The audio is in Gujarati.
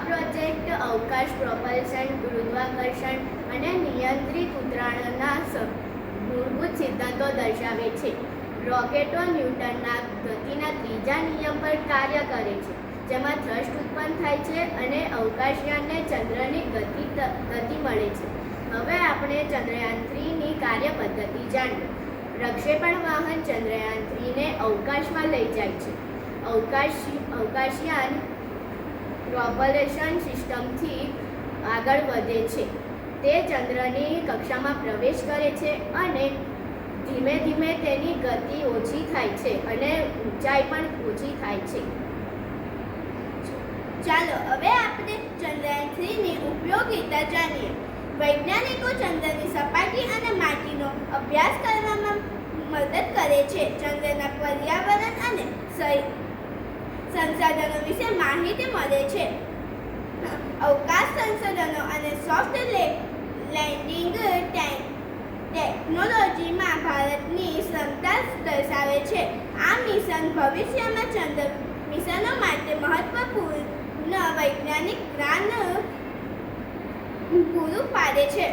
પ્રોજેક્ટ અવકાશ પ્રોપલ્શન, ગુરુત્વાકર્ષણ અને નિયંત્રિત ઉતરાણના મૂળભૂત સિદ્ધાંતો દર્શાવે છે. રોકેટો ન્યૂટનના ગતિના ત્રીજા નિયમ પર કાર્ય કરે છે, જેમાં થ્રસ્ટ ઉત્પન્ન થાય છે અને અવકાશયાનને ચંદ્રની ગતિ મળે છે. હવે આપણે ચંદ્રયાન-3ની કાર્ય પદ્ધતિ જાણીએ. પ્રક્ષેપણ વાહન ચંદ્રયાન-3ને અવકાશમાં લઈ જાય છે. અવકાશયાન પ્રોપલ્શન સિસ્ટમથી આગળ વધે છે. તે ચંદ્રની કક્ષામાં પ્રવેશ કરે છે અને ધીમે ધીમે તેની ગતિ ઓછી થાય છે અને ઊંચાઈ પણ ઓછી થાય છે. ચાલો હવે આપણે ચંદ્રયાન-3ની ઉપયોગિતા જાણીએ. વૈજ્ઞાનિકો ચંદ્રની સપાટી અને માટીનો અભ્યાસ કરવામાં મદદ કરે છે. ચંદ્રના પર્યાવરણ અને સંસાધનો વિશે માહિતી મળે છે. અવકાશ સંશોધનો અને સોફ્ટ લેન્ડિંગ ટેકનોલોજીમાં ભારતની ક્ષમતા દર્શાવે છે. આ મિશન ભવિષ્યમાં ચંદ્ર મિશનો માટે મહત્વપૂર્ણ વૈજ્ઞાનિક જ્ઞાન પૂરું પાડે છે.